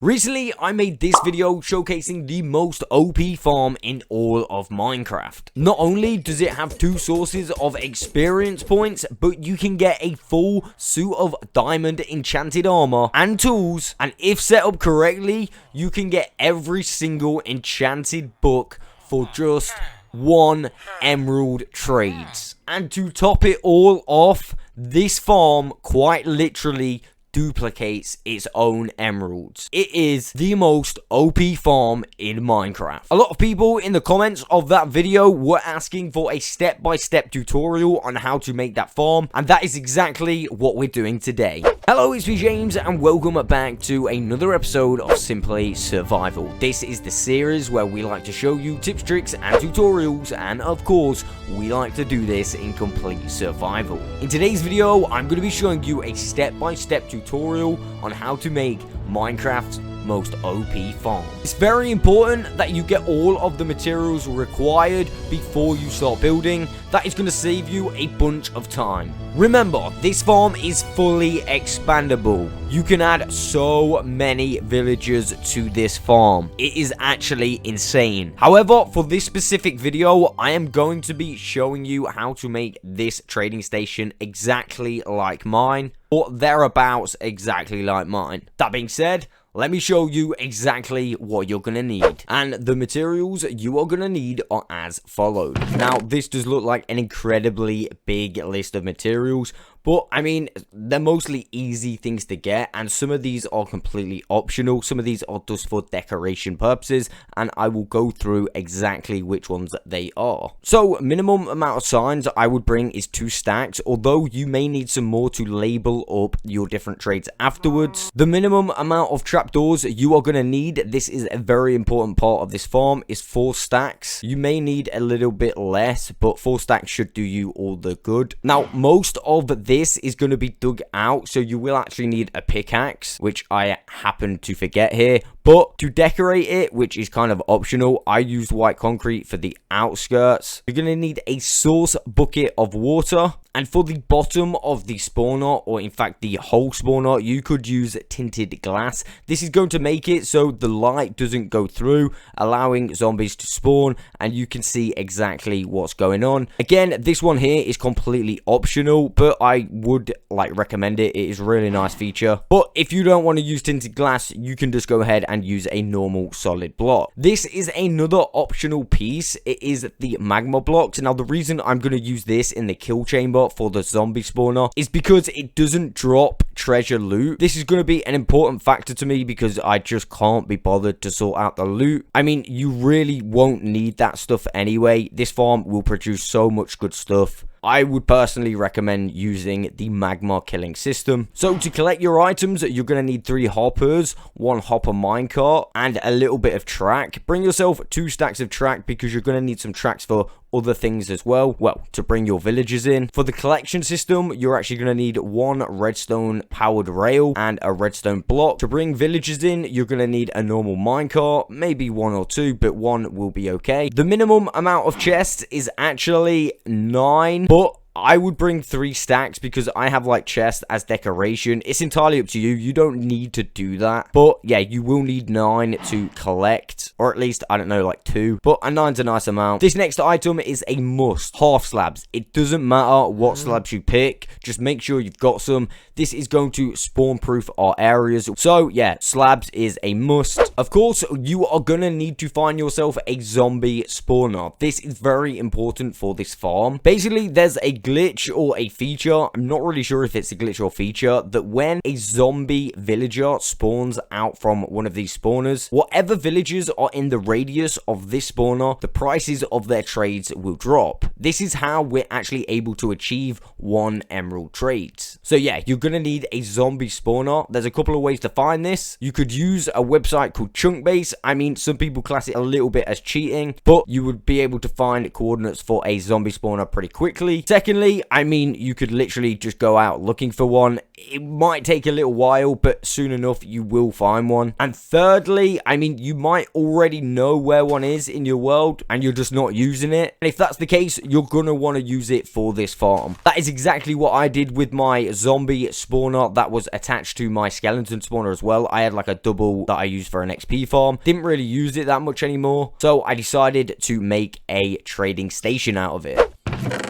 Recently, I made this video showcasing the most OP farm in all of Minecraft. Not only does it have 2 sources of experience points, but you can get a full suit of diamond enchanted armor and tools, and if set up correctly, you can get every single enchanted book for just 1 emerald trades. And to top it all off, this farm quite literally duplicates its own emeralds. It is the most OP farm in Minecraft. A lot of people in the comments of that video were asking for a step-by-step tutorial on how to make that farm, and that is exactly what we're doing today. Hello, it's me James, and welcome back to another episode of Simply Survival. This is the series where we like to show you tips, tricks, and tutorials, and of course, we like to do this in complete survival. In today's video, I'm going to be showing you a step-by-step tutorial on how to make Minecraft's most OP farm. It's very important that you get all of the materials required before you start building. That is going to save you a bunch of time. Remember, this farm is fully expandable. You can add so many villagers to this farm. It is actually insane. However, for this specific video, I am going to be showing you how to make this trading station exactly like mine, or thereabouts exactly like mine. That being said, let me show you exactly what you're going to need. And the materials you are going to need are as follows. Now, this does look like an incredibly big list of materials, but I mean, they're mostly easy things to get, and some of these are completely optional. Some of these are just for decoration purposes, and I will go through exactly which ones they are. So, minimum amount of signs I would bring is 2 stacks, although you may need some more to label up your different trades afterwards. The minimum amount of trapdoors you are going to need, this is a very important part of this farm, is 4 stacks. You may need a little bit less, but 4 stacks should do you all the good. Now, most of this is going to be dug out, so you will actually need a pickaxe, which I happen to forget here. But to decorate it, which is kind of optional, I used white concrete for the outskirts. You're going to need a source bucket of water. And for the bottom of the spawner, or in fact the whole spawner, you could use tinted glass. This is going to make it so the light doesn't go through, allowing zombies to spawn, and you can see exactly what's going on. Again, this one here is completely optional, but I would recommend it. It is a really nice feature. But if you don't want to use tinted glass, you can just go ahead and use a normal solid block. This is another optional piece. It is the magma blocks. Now, the reason I'm going to use this in the kill chamber for the zombie spawner is because it doesn't drop treasure loot. This is going to be an important factor to me because I just can't be bothered to sort out the loot. I mean, you really won't need that stuff anyway. This farm will produce so much good stuff. I would personally recommend using the magma killing system. So to collect your items, you're going to need 3 hoppers, 1 hopper minecart, and a little bit of track. Bring yourself 2 stacks of track because you're going to need some tracks for other things as well. Well, to bring your villagers in. For the collection system, you're actually going to need 1 redstone powered rail and a redstone block. To bring villagers in, you're going to need a normal minecart, maybe 1 or 2, but 1 will be okay. The minimum amount of chests is actually 9, but I would bring 3 stacks because I have chests as decoration. It's entirely up to you. You don't need to do that. But yeah, you will need 9 to collect. Or at least, I don't know, 2. But a 9's a nice amount. This next item is a must. Half slabs. It doesn't matter what slabs you pick. Just make sure you've got some. This is going to spawn proof our areas. So yeah, slabs is a must. Of course, you are going to need to find yourself a zombie spawner. This is very important for this farm. Basically, there's a glitch or a feature, I'm not really sure if it's a glitch or feature, that when a zombie villager spawns out from one of these spawners, whatever villagers are in the radius of this spawner, the prices of their trades will drop. This is how we're actually able to achieve 1 emerald trades. So yeah, you're going to need a zombie spawner. There's a couple of ways to find this. You could use a website called Chunkbase. I mean, some people class it a little bit as cheating, but you would be able to find coordinates for a zombie spawner pretty quickly. Second, Secondly, I mean, you could literally just go out looking for one. It might take a little while, but soon enough you will find one. And thirdly, I mean, you might already know where one is in your world and you're just not using it. And if that's the case, you're gonna want to use it for this farm. That is exactly what I did with my zombie spawner that was attached to my skeleton spawner as well. I had like a double that I used for an XP farm. Didn't really use it that much anymore, so I decided to make a trading station out of it.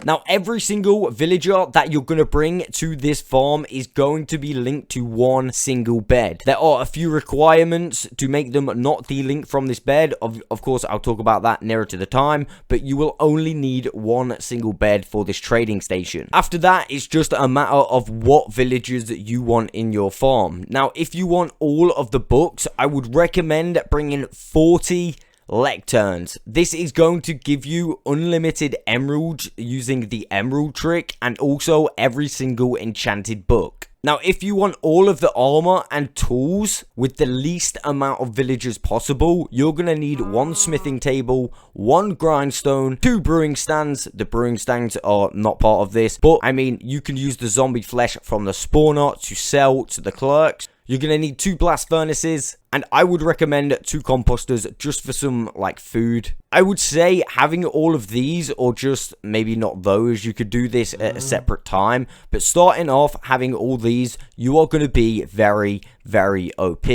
Now, every single villager that you're going to bring to this farm is going to be linked to one single bed. There are a few requirements to make them not delink from this bed. Of course, I'll talk about that nearer to the time, but you will only need one single bed for this trading station. After that, it's just a matter of what villagers you want in your farm. Now, if you want all of the books, I would recommend bringing 40 lecterns. This is going to give you unlimited emeralds using the emerald trick, and also every single enchanted book. Now, if you want all of the armor and tools with the least amount of villagers possible, you're going to need one smithing table, one grindstone, 2 brewing stands. The brewing stands are not part of this, but I mean, you can use the zombie flesh from the spawner to sell to the clerks. You're going to need 2 blast furnaces, and I would recommend 2 composters just for some, like, food. I would say having all of these, or just maybe not those, you could do this at a separate time. But starting off having all these, you are going to be very, very OP.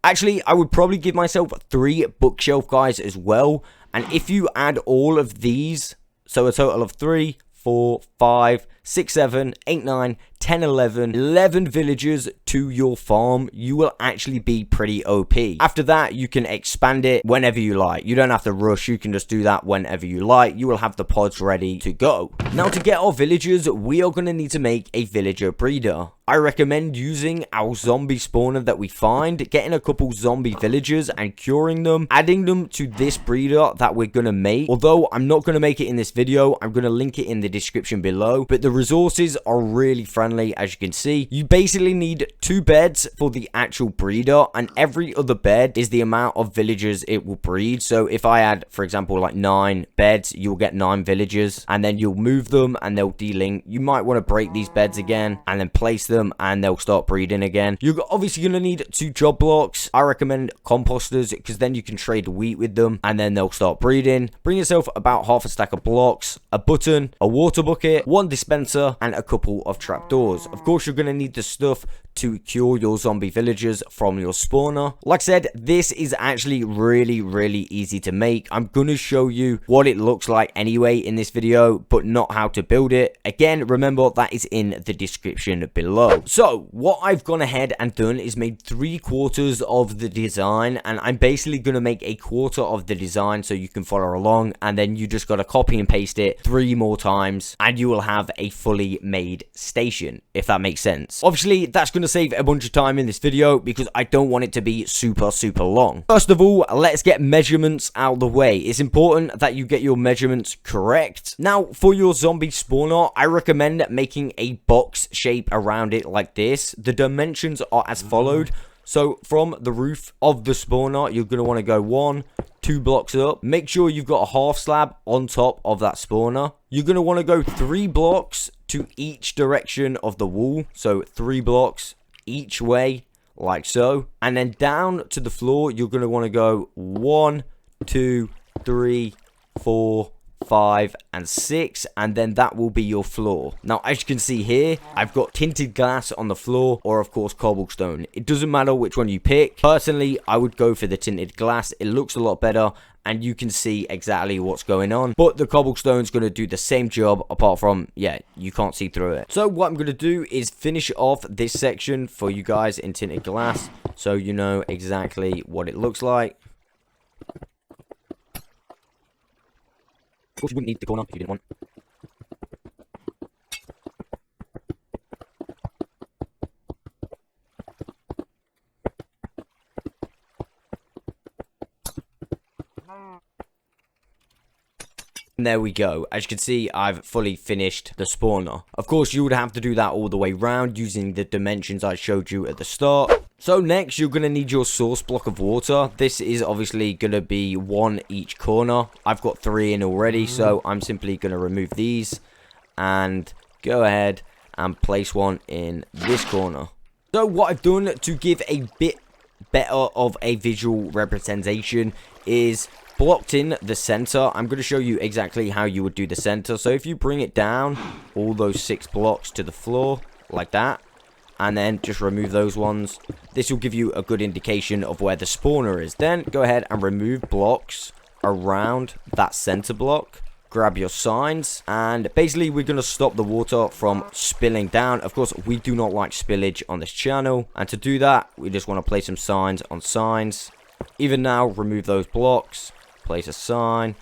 Actually, I would probably give myself 3 bookshelf guys as well. And if you add all of these, so a total of 3, 4, 5, 6, 7, 8, 9, 10, 11 villagers to your farm, you will actually be pretty OP. After that, you can expand it whenever you like. You don't have to rush. You can just do that whenever you like. You will have the pods ready to go. Now, to get our villagers, we are going to need to make a villager breeder. I recommend using our zombie spawner that we find, getting a couple zombie villagers and curing them, adding them to this breeder that we're going to make. Although I'm not going to make it in this video, I'm going to link it in the description below. But the resources are really friendly, as you can see. You basically need 2 beds for the actual breeder, and every other bed is the amount of villagers it will breed. So if I add, for example, like 9 beds, you'll get 9 villagers, and then you'll move them and they'll delink. You might want to break these beds again and then place them, and they'll start breeding again. You're obviously going to need 2 job blocks. I recommend composters because then you can trade wheat with them and then they'll start breeding. Bring yourself about half a stack of blocks, a button, a water bucket, 1 dispenser, and a couple of trapdoors. Of course, you're going to need the stuff to cure your zombie villagers from your spawner. Like I said, this is actually really, really easy to make. I'm going to show you what it looks like anyway in this video, but not how to build it. Again, remember that is in the description below. So, what I've gone ahead and done is made 3/4 of the design, and I'm basically going to make a quarter of the design so you can follow along, and then you just got to copy and paste it 3 more times, and you will have a fully made station, if that makes sense. Obviously, that's going to save a bunch of time in this video because I don't want it to be super long. First of all, let's get measurements out of the way. It's important that you get your measurements correct. Now, for your zombie spawner, I recommend making a box shape around it like this. The dimensions are as followed. So from the roof of the spawner, you're going to want to go 1, 2 blocks up. Make sure you've got a half slab on top of that spawner. You're going to want to go 3 blocks to each direction of the wall. So 3 blocks each way, like so. And then down to the floor, you're going to want to go 1, 2, 3, 4, 5, and 6, and then that will be your floor. Now, as you can see here, I've got tinted glass on the floor, or of course cobblestone. It doesn't matter which one you pick. Personally, I would go for the tinted glass. It looks a lot better, and you can see exactly what's going on. But the cobblestone's going to do the same job, apart from, yeah, you can't see through it. So what I'm going to do is finish off this section for you guys in tinted glass, so you know exactly what it looks like. Of course, you wouldn't need the corner if you didn't want. And there we go. As you can see, I've fully finished the spawner. Of course, you would have to do that all the way around using the dimensions I showed you at the start. So next, you're going to need your source block of water. This is obviously going to be 1 each corner. I've got 3 in already, so I'm simply going to remove these. and go ahead and place one in this corner. So what I've done to give a bit better of a visual representation is blocked in the center. I'm going to show you exactly how you would do the center. So if you bring it down all those 6 blocks to the floor like that, and then just remove those ones, this will give you a good indication of where the spawner is. Then go ahead and remove blocks around that center block. Grab your signs, and basically we're going to stop the water from spilling down. Of course, we do not like spillage on this channel, and to do that we just want to place some signs on signs. Even now, remove those blocks, place a sign,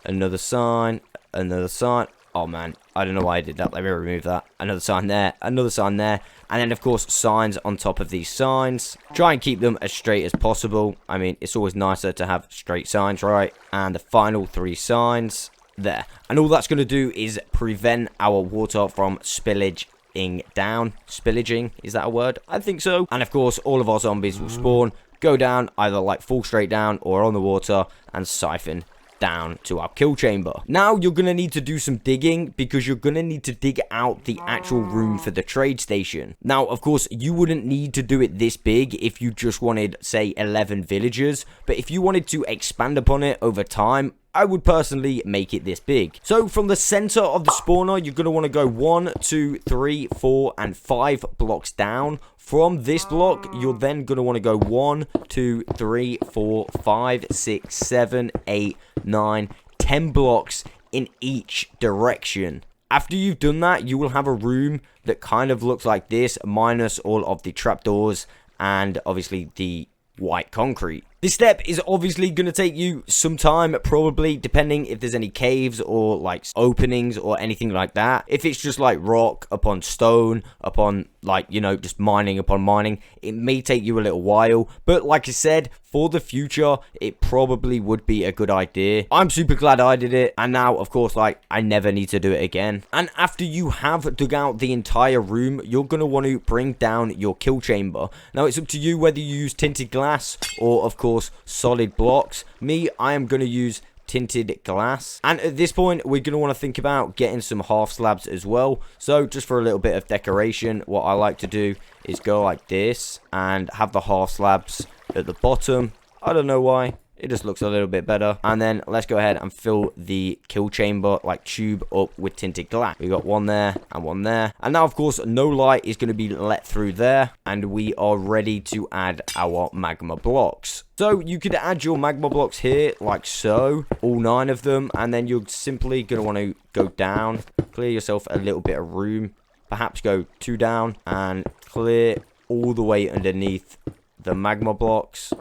another sign, another sign. Oh man, I don't know why I did that. Let me remove that. Another sign there, another sign there, and then of course signs on top of these signs. Try and keep them as straight as possible. I mean, it's always nicer to have straight signs, right? And the final 3 signs there. And all that's going to do is prevent our water from spillaging down. Spillaging, is that a word? I think so. And of course, all of our zombies will spawn, go down, either like fall straight down or on the water, and siphon down to our kill chamber. Now you're gonna need to do some digging, because you're gonna need to dig out the actual room for the trade station. Now of course you wouldn't need to do it this big if you just wanted, say, 11 villagers, but if you wanted to expand upon it over time, I would personally make it this big. So from the center of the spawner, you're going to want to go 1, 2, 3, 4, and 5 blocks down. From this block, you're then going to want to go 1, 2, 3, 4, 5, 6, 7, 8, 9, 10 blocks in each direction. After you've done that, you will have a room that kind of looks like this, minus all of the trapdoors and obviously the white concrete. This step is obviously going to take you some time, probably, depending if there's any caves or like openings or anything like that. If it's just like rock upon stone upon, like, you know, just mining upon mining, it may take you a little while. But like I said, for the future, it probably would be a good idea. I'm super glad I did it, and now of course, like, I never need to do it again. And after you have dug out the entire room, you're going to want to bring down your kill chamber. Now it's up to you whether you use tinted glass or of course solid blocks. Me, I am going to use tinted glass, and at this point we're going to want to think about getting some half slabs as well. So just for a little bit of decoration, what I like to do is go like this and have the half slabs at the bottom. I don't know why, it just looks a little bit better. And then let's go ahead and fill the kill chamber, like tube up, with tinted glass. We got one there and one there, and now of course no light is going to be let through there, and we are ready to add our magma blocks. So you could add your magma blocks here like so, all 9 of them, and then you're simply going to want to go down, clear yourself a little bit of room, perhaps go 2 down, and clear all the way underneath the magma blocks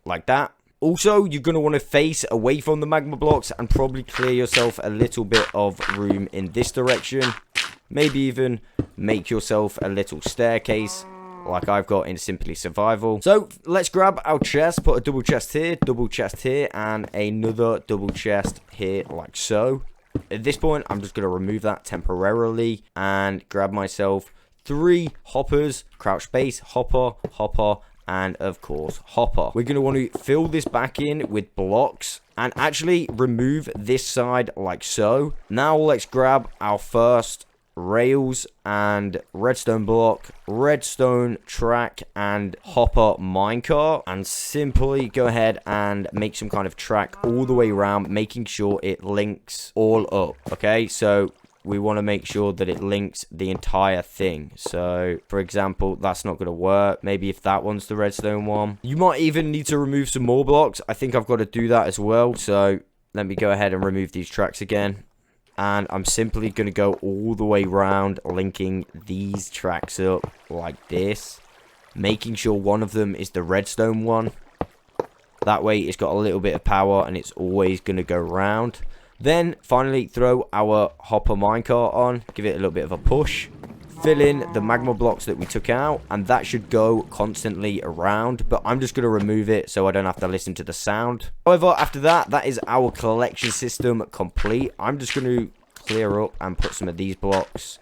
like that. Also, you're going to want to face away from the magma blocks and probably clear yourself a little bit of room in this direction. Maybe even make yourself a little staircase like I've got in Simply Survival. So let's grab our chest, put a double chest here, and another double chest here like so. At this point, I'm just going to remove that temporarily and grab myself 3 hoppers, crouch space, hopper, hopper, and of course hopper. We're going to want to fill this back in with blocks and actually remove this side like so. Now let's grab our first rails and redstone block, redstone track, and hopper minecart, and simply go ahead and make some kind of track all the way around, making sure it links all up. Okay, so we want to make sure that it links the entire thing. So for example, that's not going to work. Maybe if that one's the redstone one, you might even need to remove some more blocks. I think I've got to do that as well. So let me go ahead and remove these tracks again, and I'm simply going to go all the way around, linking these tracks up like this, making sure one of them is the redstone one. That way it's got a little bit of power and it's always going to go round. Then finally throw our hopper minecart on, give it a little bit of a push, fill in the magma blocks that we took out, and that should go constantly around, but I'm just going to remove it so I don't have to listen to the sound. However, after that, that is our collection system complete. I'm just going to clear up and put some of these blocks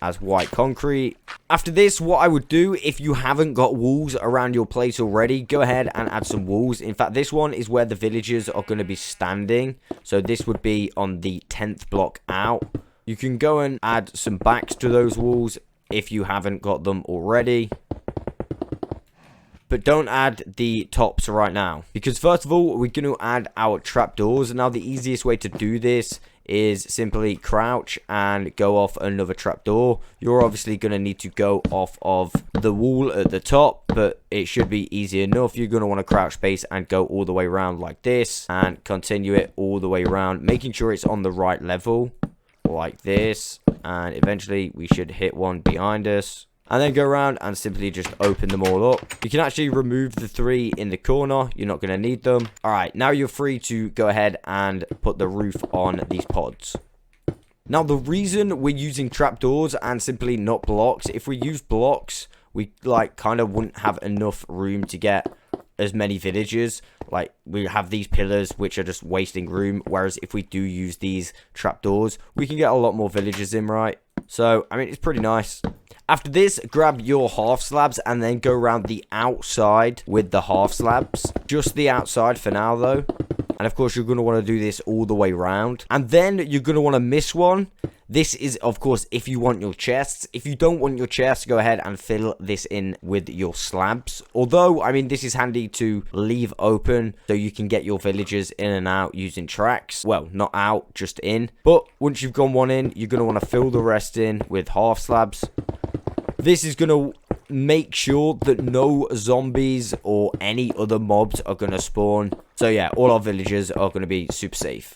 as white concrete. After this, what I would do, if you haven't got walls around your place already, go ahead and add some walls. In fact, this one is where the villagers are going to be standing. So this would be on the 10th block out. You can go and add some backs to those walls if you haven't got them already. But don't add the tops right now, because first of all, we're going to add our trapdoors. Now, the easiest way to do this is simply crouch and go off another trapdoor. You're obviously going to need to go off of the wall at the top, but it should be easy enough. You're going to want to crouch space and go all the way around like this, and continue it all the way around, making sure it's on the right level, like this. And eventually, we should hit one behind us. And then go around and simply just open them all up. You can actually remove the 3 in the corner. You're not going to need them. Alright, now you're free to go ahead and put the roof on these pods. Now, the reason we're using trapdoors and simply not blocks, if we use blocks, we kind of wouldn't have enough room to get as many villagers. Like, we have these pillars which are just wasting room, whereas if we do use these trapdoors, we can get a lot more villagers in, right? So, I mean, it's pretty nice. After this, grab your half slabs and then go around the outside with the half slabs. Just the outside for now, though. And of course, you're going to want to do this all the way around. And then you're going to want to miss one. This is, of course, if you want your chests. If you don't want your chests, go ahead and fill this in with your slabs. Although, I mean, this is handy to leave open so you can get your villagers in and out using tracks. Well, not out, just in. But once you've gone one in, you're going to want to fill the rest in with half slabs. This is going to make sure that no zombies or any other mobs are going to spawn. So yeah, all our villagers are going to be super safe.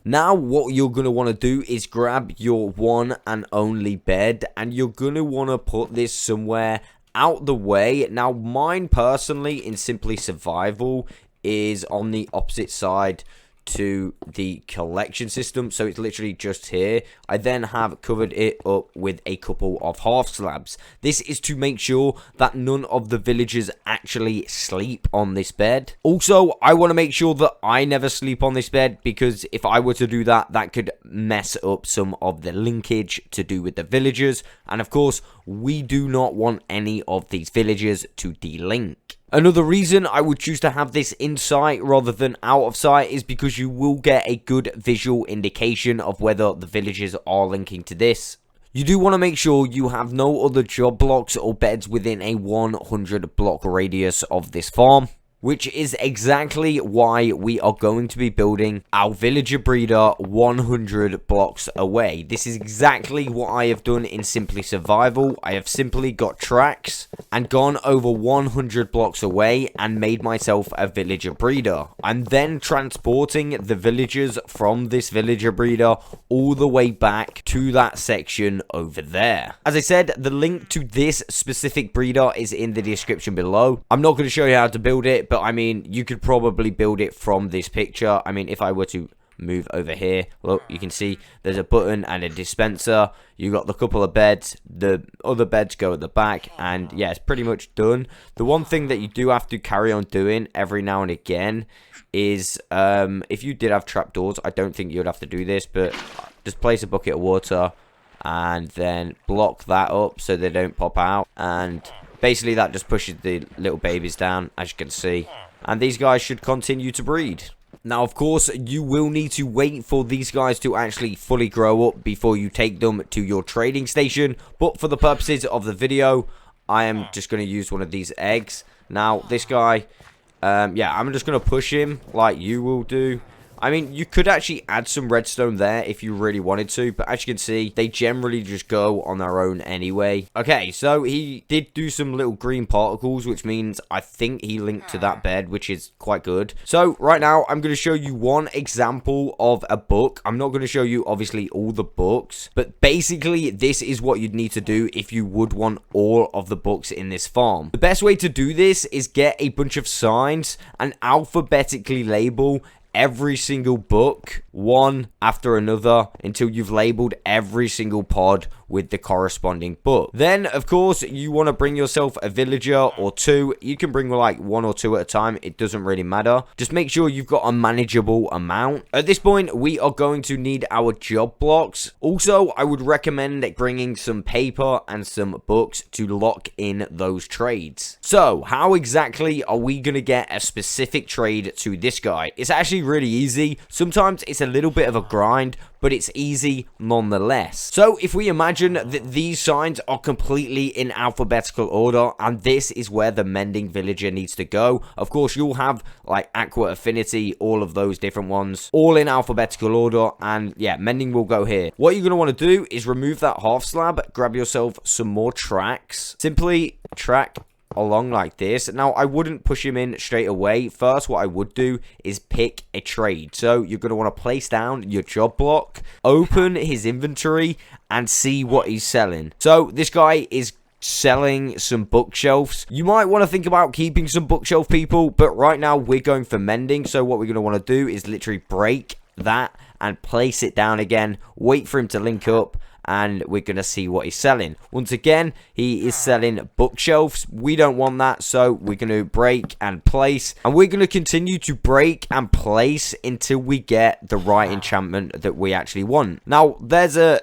Now, what you're going to want to do is grab your one and only bed, and you're going to want to put this somewhere out the way. Now, mine personally in Simply Survival is on the opposite side to the collection system, so it's literally just here. I then have covered it up with a couple of half slabs. This is to make sure that none of the villagers actually sleep on this bed. Also, I want to make sure that I never sleep on this bed, because if I were to do that, that could mess up some of the linkage to do with the villagers, and of course, we do not want any of these villagers to delink. Another reason I would choose to have this in sight rather than out of sight is because you will get a good visual indication of whether the villagers are linking to this. You do want to make sure you have no other job blocks or beds within a 100 block radius of this farm, which is exactly why we are going to be building our villager breeder 100 blocks away. This is exactly what I have done in Simply Survival. I have simply got tracks and gone over 100 blocks away and made myself a villager breeder. I'm then transporting the villagers from this villager breeder all the way back to that section over there. As I said, the link to this specific breeder is in the description below. I'm not going to show you how to build it, but I mean, you could probably build it from this picture. I mean, if I were to move over here, look, you can see there's a button and a dispenser. You got the couple of beds, the other beds go at the back, and yeah, it's pretty much done. The one thing that you do have to carry on doing every now and again is, if you did have trapdoors, I don't think you'd have to do this, but just place a bucket of water and then block that up so they don't pop out, and basically that just pushes the little babies down, as you can see, and these guys should continue to breed. Now, of course, you will need to wait for these guys to actually fully grow up before you take them to your trading station, but for the purposes of the video, I am just going to use one of these eggs. Now, this guy, yeah, I'm just going to push him like you will do. I mean, you could actually add some redstone there if you really wanted to, but as you can see, they generally just go on their own anyway. Okay, so he did do some little green particles, which means I think he linked to that bed, which is quite good. So right now, I'm going to show you one example of a book. I'm not going to show you, obviously, all the books, but basically, this is what you'd need to do if you would want all of the books in this farm. The best way to do this is get a bunch of signs and alphabetically label every single book one after another until you've labeled every single pod with the corresponding book. Then, of course, you want to bring yourself a villager or two. You can bring like one or two at a time. It doesn't really matter. Just make sure you've got a manageable amount. At this point, we are going to need our job blocks. Also, I would recommend bringing some paper and some books to lock in those trades. So, how exactly are we going to get a specific trade to this guy? It's actually really easy. Sometimes it's a little bit of a grind, but it's easy nonetheless. So if we imagine that these signs are completely in alphabetical order, and this is where the mending villager needs to go. Of course, you'll have like aqua affinity, all of those different ones, all in alphabetical order, and yeah, mending will go here. What you're going to want to do is remove that half slab, grab yourself some more tracks, simply track along like this. Now, I wouldn't push him in straight away. First, what I would do is pick a trade. So you're going to want to place down your job block, open his inventory, and see what he's selling. So this guy is selling some bookshelves. You might want to think about keeping some bookshelf, people, but right now we're going for mending. So what we're going to want to do is literally break that and place it down again, wait for him to link up, and we're going to see what he's selling. Once again, he is selling bookshelves. We don't want that, so we're going to break and place. And we're going to continue to break and place until we get the right enchantment that we actually want. Now, there's a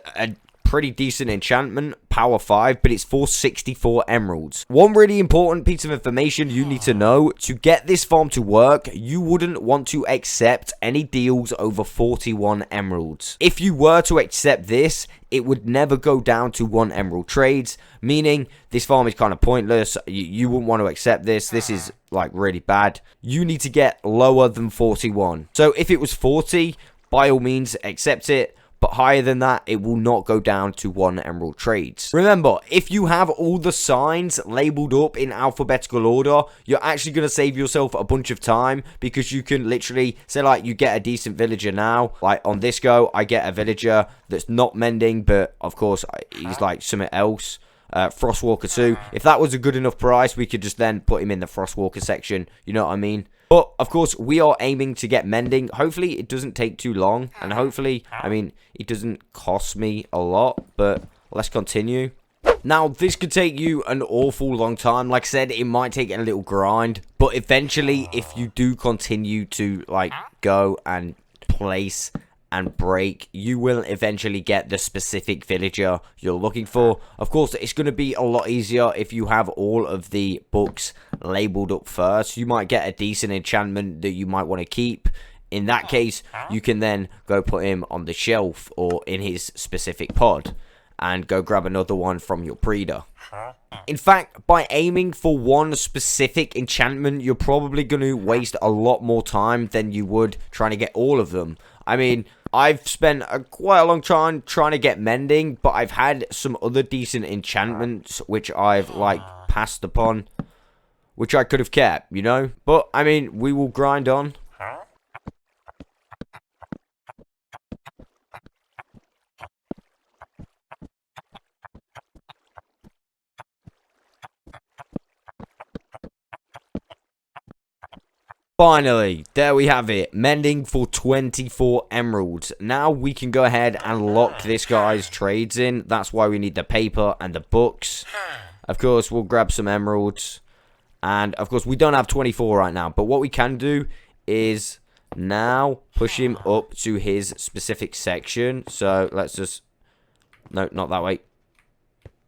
pretty decent enchantment, power 5, but it's for 64 emeralds. One really important piece of information you need to know: to get this farm to work, you wouldn't want to accept any deals over 41 emeralds. If you were to accept this, it would never go down to 1 emerald trades, meaning this farm is kind of pointless. You wouldn't want to accept this. This is like really bad. You need to get lower than 41. So if it was 40, by all means accept it. But higher than that, it will not go down to 1 emerald trades. Remember, if you have all the signs labeled up in alphabetical order, you're actually going to save yourself a bunch of time, because you can literally say, like, you get a decent villager now. Like on this go, I get a villager that's not mending, but of course he's like something else. Frostwalker 2. If that was a good enough price, we could just then put him in the Frostwalker section. You know what I mean? But, of course, we are aiming to get mending. Hopefully, it doesn't take too long. And hopefully, I mean, it doesn't cost me a lot. But let's continue. Now, this could take you an awful long time. Like I said, it might take a little grind. But eventually, if you do continue to, like, go and place and break, you will eventually get the specific villager you're looking for. Of course, it's going to be a lot easier if you have all of the books labeled up first. You might get a decent enchantment that you might want to keep. In that case, you can then go put him on the shelf or in his specific pod and go grab another one from your breeder. In fact, by aiming for one specific enchantment, you're probably going to waste a lot more time than you would trying to get all of them. I mean, I've spent quite a long time trying to get mending, but I've had some other decent enchantments which I've, like, passed upon, which I could have kept, you know? But, I mean, we will grind on. Finally, there we have it. Mending for 24 emeralds. Now we can go ahead and lock this guy's trades in. That's why we need the paper and the books. Of course, we'll grab some emeralds. And, of course, we don't have 24 right now. But what we can do is now push him up to his specific section. So, let's just... No, not that way.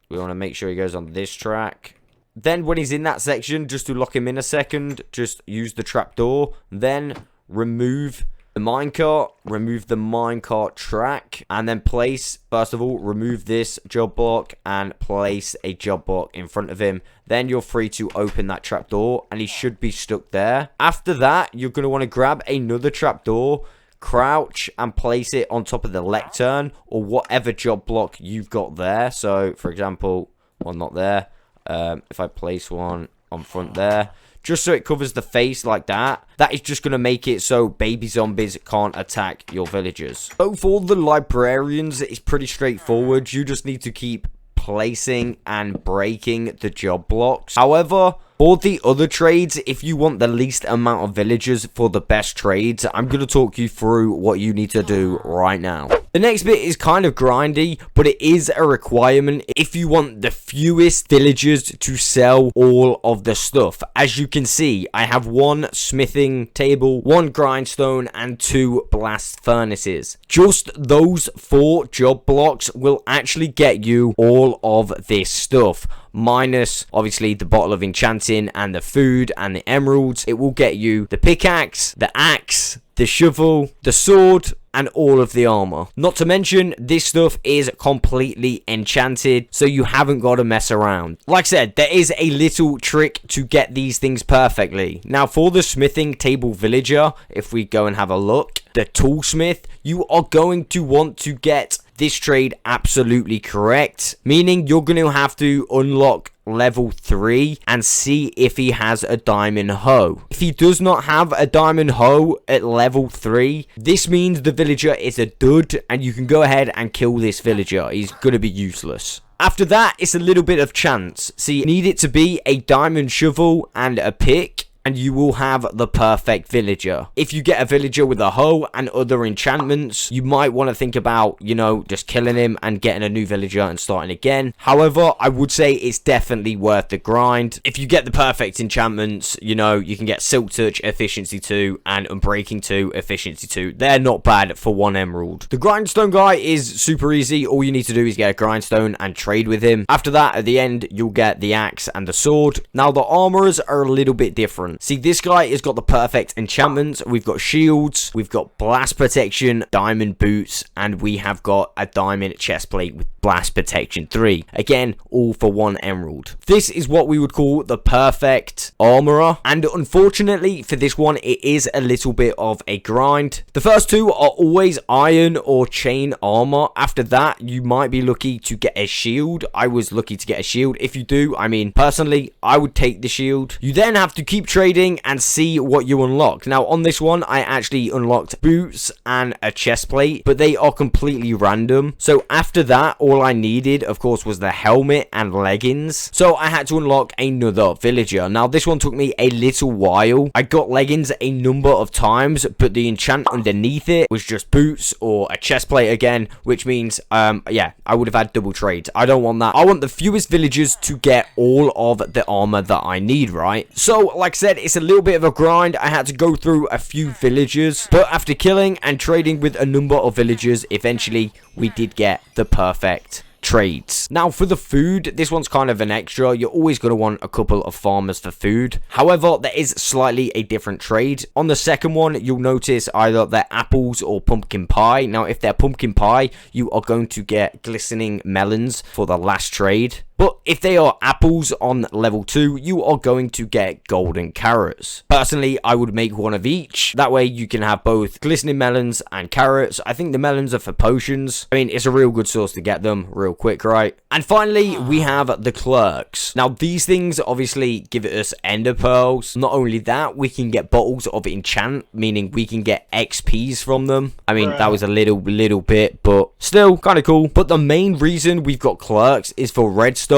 We want to make sure he goes on this track. Then when he's in that section, just to lock him in a second, just use the trapdoor. Then remove the minecart, remove the minecart track, and then place, first of all, remove this job block and place a job block in front of him. Then you're free to open that trapdoor and he should be stuck there. After that, you're going to want to grab another trapdoor, crouch and place it on top of the lectern or whatever job block you've got there. So, for example, well, not there. If I place one on front there, just so it covers the face like that, that is just going to make it so baby zombies can't attack your villagers. So for the librarians, it's pretty straightforward. You just need to keep placing and breaking the job blocks. However, For the other trades, if you want the least amount of villagers for the best trades, I'm going to talk you through what you need to do right now. The next bit is kind of grindy, but it is a requirement if you want the fewest villagers to sell all of the stuff. As you can see, I have 1 smithing table, 1 grindstone, and 2 blast furnaces. Just those 4 job blocks will actually get you all of this stuff. Minus, obviously, the bottle of enchanting and the food and the emeralds. It will get you the pickaxe, the axe, the shovel, the sword, and all of the armor. Not to mention, this stuff is completely enchanted, so you haven't got to mess around. Like I said, there is a little trick to get these things perfectly. Now, for the smithing table villager, if we go and have a look, the toolsmith, you are going to want to get this trade absolutely correct, meaning you're going to have to unlock level 3 and see if he has a diamond hoe. If he does not have a diamond hoe at level 3, this means the villager is a dud and you can go ahead and kill this villager. He's going to be useless. After that, it's a little bit of chance. So you need it to be a diamond shovel and a pick, and you will have the perfect villager. If you get a villager with a hoe and other enchantments, you might want to think about, you know, just killing him and getting a new villager and starting again. However, I would say it's definitely worth the grind. If you get the perfect enchantments, you know, you can get Silk Touch, Efficiency 2, and Unbreaking 2, Efficiency 2. They're not bad for 1 emerald. The grindstone guy is super easy. All you need to do is get a grindstone and trade with him. After that, at the end, you'll get the axe and the sword. Now, the armorers are a little bit different. See, this guy has got the perfect enchantments. We've got shields, we've got blast protection, diamond boots, and we have got a diamond chestplate with blast protection 3. Again, all for 1 emerald. This is what we would call the perfect armorer, and unfortunately for this one, it is a little bit of a grind. The first 2 are always iron or chain armor. After that, you might be lucky to get a shield. I was lucky to get a shield. If you do, I mean, personally, I would take the shield. You then have to keep trading and see what you unlock. Now, on this one, I actually unlocked boots and a chest plate, but they are completely random. So after that, all I needed, of course, was the helmet and leggings. So I had to unlock another villager. Now, this one took me a little while. I got leggings a number of times, but the enchant underneath it was just boots or a chest plate again, which means, yeah, I would have had double trades. I don't want that. I want the fewest villagers to get all of the armor that I need, right? So, like I said, it's a little bit of a grind. I had to go through a few villagers, but after killing and trading with a number of villagers, eventually we did get the perfect trades. Now, for the food, this one's kind of an extra. You're always going to want a couple of farmers for food. However, there is slightly a different trade. On the second one, you'll notice either they're apples or pumpkin pie. Now, if they're pumpkin pie, you are going to get glistening melons for the last trade. But if they are apples on level 2, you are going to get golden carrots. Personally, I would make one of each. That way you can have both glistening melons and carrots. I think the melons are for potions. I mean, it's a real good source to get them real quick, right? And finally, we have the clerks. Now, these things obviously give us ender pearls. Not only that, we can get bottles of enchant, meaning we can get XPs from them. I mean, that was a little bit, but still kind of cool. But the main reason we've got clerks is for redstone,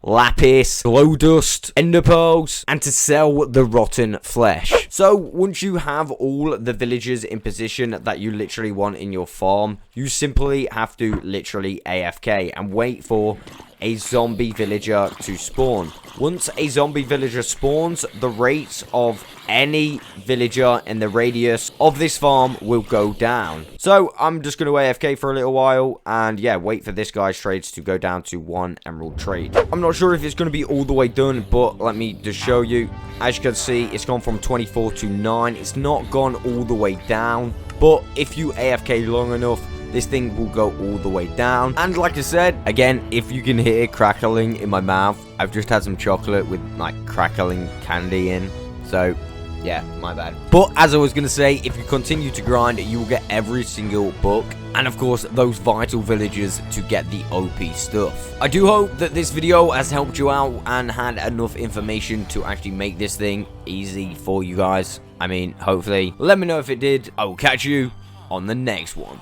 lapis, glow dust, ender pearls, and to sell the rotten flesh. So once you have all the villagers in position that you literally want in your farm, you simply have to literally AFK and wait for a zombie villager to spawn. Once a zombie villager spawns, the rates of any villager in the radius of this farm will go down. So I'm just going to AFK for a little while and yeah, wait for this guy's trades to go down to 1 emerald trade. I'm not sure if it's going to be all the way done, but let me just show you. As you can see, it's gone from 24 to 9. It's not gone all the way down, but if you AFK long enough, this thing will go all the way down. And like I said, again, if you can hear crackling in my mouth, I've just had some chocolate with like crackling candy in. So yeah, my bad. But as I was going to say, if you continue to grind, you will get every single book. And of course, those vital villagers to get the OP stuff. I do hope that this video has helped you out and had enough information to actually make this thing easy for you guys. I mean, hopefully. Let me know if it did. I will catch you on the next one.